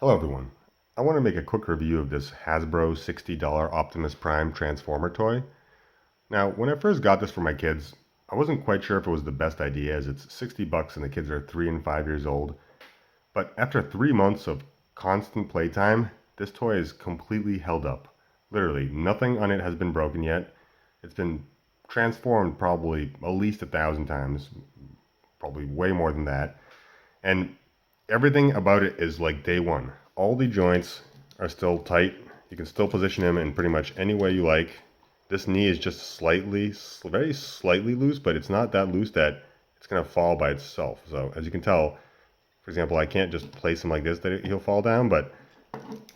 Hello everyone. I want to make a quick review of this Hasbro $60 Optimus Prime Transformer toy. Now, when I first got this for my kids, I wasn't quite sure if it was the best idea as it's 60 bucks and the kids are 3 and 5 years old. But after 3 months of constant playtime, this toy is completely held up. Literally, nothing on it has been broken yet. It's been transformed probably at least 1,000 times, probably way more than that. And everything about it is like day one. All the joints are still tight. You can still position him in pretty much any way you like. This knee is just slightly, very slightly loose, but it's not that loose that it's going to fall by itself. So as you can tell, for example, I can't just place him like this that he'll fall down, but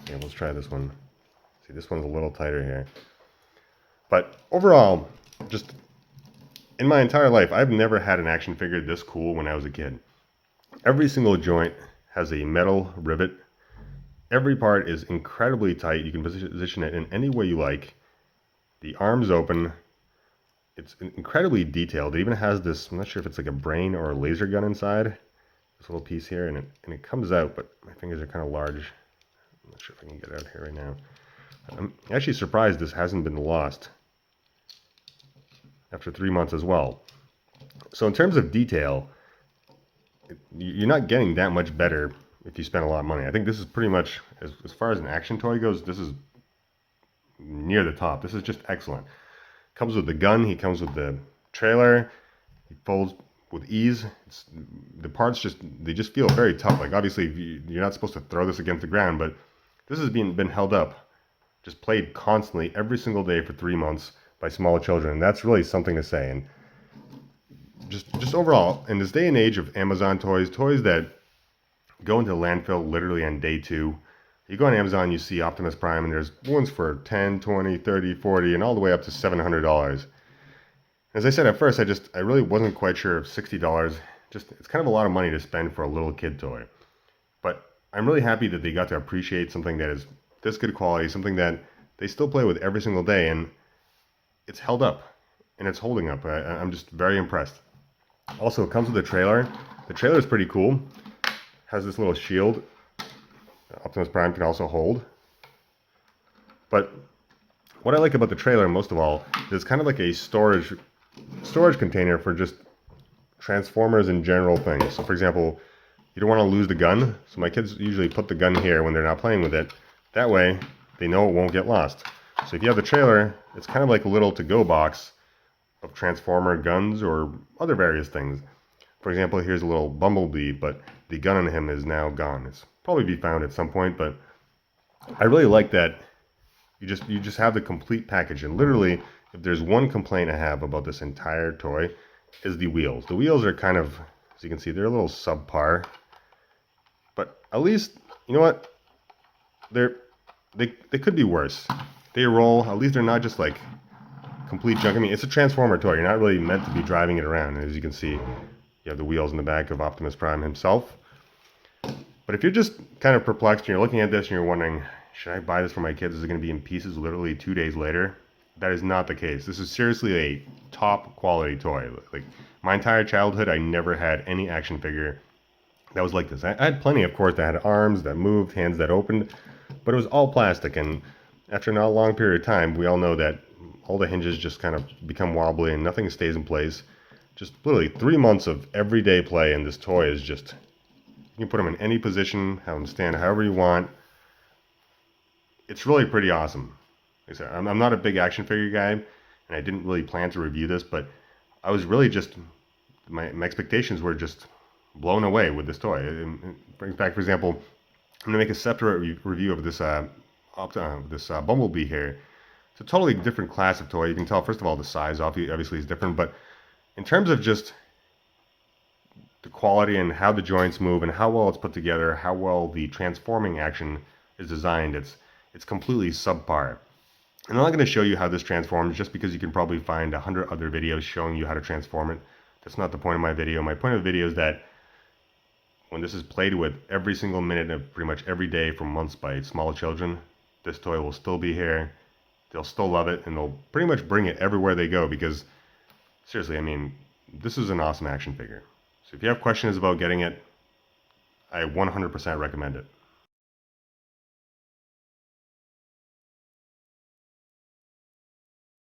yeah, let's try this one. See, this one's a little tighter here. But overall, just in my entire life, I've never had an action figure this cool when I was a kid. Every single joint has a metal rivet. Every part is incredibly tight. You can position it in any way you like. The arm's open. It's incredibly detailed. It even has this, I'm not sure if it's like a brain or a laser gun inside. This little piece here, and it comes out, but my fingers are kind of large. I'm not sure if I can get it out here right now. I'm actually surprised this hasn't been lost after 3 months as well. So in terms of detail, you're not getting that much better if you spend a lot of money. I think this is pretty much, as far as an action toy goes, this is near the top. This is just excellent. Comes with the gun, he comes with the trailer, he folds with ease. The parts they just feel very tough. Like obviously you're not supposed to throw this against the ground, but this has been held up, just played constantly every single day for 3 months by small children. And that's really something to say. And just overall, in this day and age of Amazon toys that go into landfill literally on day 2, you go on Amazon, you see Optimus Prime, and there's ones for 10, 20, 30, 40, and all the way up to $700. As I said at first, I really wasn't quite sure of $60. It's kind of a lot of money to spend for a little kid toy. But I'm really happy that they got to appreciate something that is this good quality, something that they still play with every single day, and it's held up, and it's holding up. I'm just very impressed. Also, it comes with a trailer. The trailer is pretty cool. Has this little shield Optimus Prime can also hold. But what I like about the trailer most of all is it's kind of like a storage container for just Transformers and general things. So for example, you don't want to lose the gun. So my kids usually put the gun here when they're not playing with it. That way they know it won't get lost. So if you have the trailer, it's kind of like a little to-go box of Transformer guns or other various things. For example, here's a little Bumblebee, but the gun on him is now gone. It's probably be found at some point, but I really like that you just have the complete package. And literally, if there's one complaint I have about this entire toy, is the wheels. The wheels are kind of, as you can see, they're a little subpar. But at least, you know what? They could be worse. They roll. At least they're not just like complete junk. I mean, it's a Transformer toy. You're not really meant to be driving it around. And as you can see, you have the wheels in the back of Optimus Prime himself. But if you're just kind of perplexed and you're looking at this and you're wondering, should I buy this for my kids? Is it going to be in pieces literally 2 days later? That is not the case. This is seriously a top quality toy. Like my entire childhood, I never had any action figure that was like this. I had plenty, of course, that had arms that moved, hands that opened, but it was all plastic. And after not a long period of time, we all know that all the hinges just kind of become wobbly and nothing stays in place. Just literally 3 months of everyday play, and this toy is just, you can put him in any position, have him stand however you want. It's really pretty awesome. Like I said, I'm not a big action figure guy, and I didn't really plan to review this, but I was really just, my expectations were just blown away with this toy. It brings back, for example, I'm going to make a separate review of this Bumblebee here. It's a totally different class of toy. You can tell, first of all, the size obviously is different, but in terms of just the quality and how the joints move and how well it's put together, how well the transforming action is designed, it's completely subpar. And I'm not going to show you how this transforms just because you can probably find 100 other videos showing you how to transform it. That's not the point of my video. My point of the video is that when this is played with every single minute of pretty much every day for months by small children, this toy will still be here. They'll still love it, and they'll pretty much bring it everywhere they go because, seriously, I mean, this is an awesome action figure. So if you have questions about getting it, I 100% recommend it.